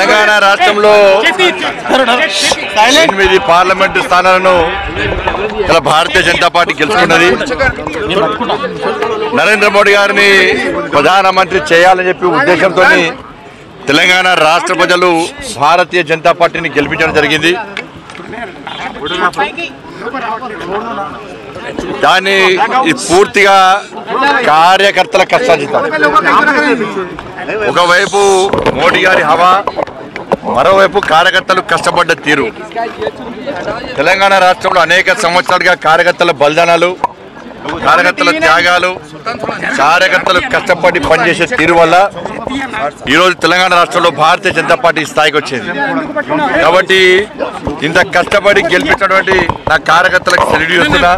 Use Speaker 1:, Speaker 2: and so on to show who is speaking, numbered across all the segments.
Speaker 1: తెలంగాణ రాష్ట్రంలో 8 పార్లమెంటు స్థానాలను భారతీయ జనతా పార్టీ గెలుచుకున్నది. నరేంద్ర మోడీ గారిని ప్రధానమంత్రి చేయాలని చెప్పి ఉద్దేశంతో తెలంగాణ రాష్ట్ర ప్రజలు భారతీయ జనతా పార్టీని గెలిపించడం జరిగింది. దాన్ని పూర్తిగా కార్యకర్తల కష్టార్జితం. ఒకవైపు మోడీ గారి హవా, మరోవైపు కార్యకర్తలు కష్టపడ్డ తీరు. తెలంగాణ రాష్ట్రంలో అనేక సంవత్సరాలుగా కార్యకర్తల బలిదానాలు, కార్యకర్తల త్యాగాలు, కార్యకర్తలు కష్టపడి పనిచేసే తీరు వల్ల ఈరోజు తెలంగాణ రాష్ట్రంలో భారతీయ జనతా పార్టీ స్థాయికి వచ్చింది. కాబట్టి ఇంత కష్టపడి గెలిపించినటువంటి నా కార్యకర్తలకు సెల్యూట్ చేస్తున్నా.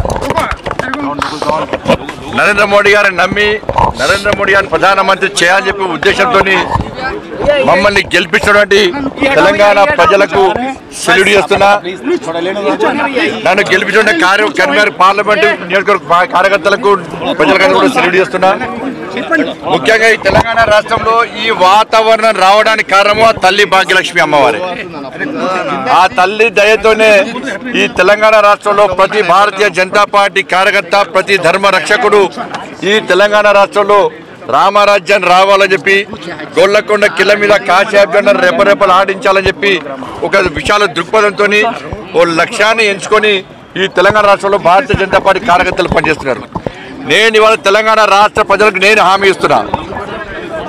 Speaker 1: నరేంద్ర మోడీ గారిని నమ్మి నరేంద్ర మోడీ గారిని ప్రధానమంత్రి చేయాలని చెప్పి ఉద్దేశంతో మమ్మల్ని గెలిపించినటువంటి తెలంగాణ ప్రజలకు సెల్యూట్ చేస్తున్నా. నన్ను గెలిపించిన కరీంనగర్ పార్లమెంటు నియోజకవర్గ కార్యకర్తలకు ప్రజలకు కూడా సెల్యూట్ చేస్తున్నా. ముఖ్యంగా ఈ తెలంగాణ రాష్ట్రంలో ఈ వాతావరణం రావడానికి కారణము ఆ తల్లి భాగ్యలక్ష్మి అమ్మవారి. ఆ తల్లి దయతోనే ఈ తెలంగాణ రాష్ట్రంలో ప్రతి భారతీయ జనతా పార్టీ కార్యకర్త, ప్రతి ధర్మ రక్షకుడు ఈ తెలంగాణ రాష్ట్రంలో రామరాజ్యాన్ని రావాలని చెప్పి, గొల్లకొండ కిల్ల మీద కాశాబ్జండను రెపరెపలు ఆడించాలని చెప్పి ఒక విశాల దృక్పథంతో ఓ లక్ష్యాన్ని ఎంచుకొని ఈ తెలంగాణ రాష్ట్రంలో భారతీయ జనతా పార్టీ కార్యకర్తలు పనిచేస్తున్నారు. నేను ఇవాళ తెలంగాణ రాష్ట్ర ప్రజలకు నేను హామీ ఇస్తున్నా.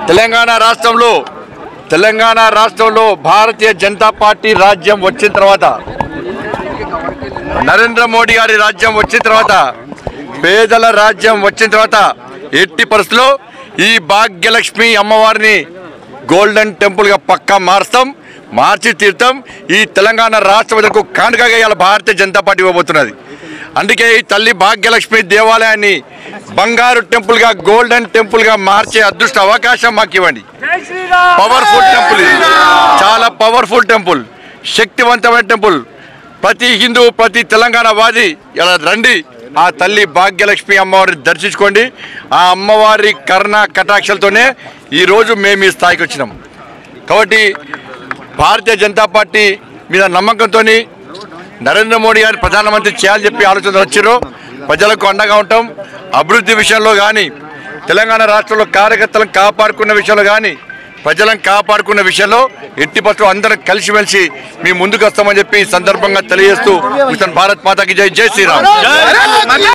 Speaker 1: తెలంగాణ రాష్ట్రంలో భారతీయ జనతా పార్టీ రాజ్యం వచ్చిన తర్వాత, నరేంద్ర మోడీ గారి రాజ్యం వచ్చిన తర్వాత, పేదల రాజ్యం వచ్చిన తర్వాత ఎట్టి పరిస్థితుల్లో ఈ భాగ్యలక్ష్మి అమ్మవారిని గోల్డెన్ టెంపుల్గా పక్కా మార్చి తీర్థం ఈ తెలంగాణ రాష్ట్ర ప్రజలకు కానుకగా ఇవాళ భారతీయ జనతా పార్టీ ఇవ్వబోతున్నది. అందుకే ఈ తల్లి భాగ్యలక్ష్మి దేవాలయాన్ని బంగారు టెంపుల్గా, గోల్డెన్ టెంపుల్గా మార్చే అదృష్ట అవకాశం మాకు ఇవ్వండి. పవర్ఫుల్ టెంపుల్, ఇది చాలా పవర్ఫుల్ టెంపుల్, శక్తివంతమైన టెంపుల్. ప్రతి హిందూ, ప్రతి తెలంగాణ వాది ఇలా రండి, ఆ తల్లి భాగ్యలక్ష్మి అమ్మవారిని దర్శించుకోండి. ఆ అమ్మవారి కరుణ కటాక్షలతోనే ఈరోజు మేము ఈ స్థాయికి వచ్చినాం. కాబట్టి భారతీయ జనతా పార్టీ మీద నమ్మకంతో నరేంద్ర మోడీ గారిని ప్రధానమంత్రి చేయాలని చెప్పి ఆలోచన వచ్చారు. ప్రజలకు అండగా ఉంటాం. అభివృద్ధి విషయంలో కానీ, తెలంగాణ రాష్ట్రంలో కార్యకర్తలను కాపాడుకున్న విషయంలో కానీ, ప్రజలను కాపాడుకున్న విషయంలో ఎట్టి పరిస్థితుల్లో అందరం కలిసిమెలిసి మీ ముందుకు వస్తామని చెప్పి సందర్భంగా తెలియజేస్తూ భారత్ మాతాకి జై, జై శ్రీరామ్.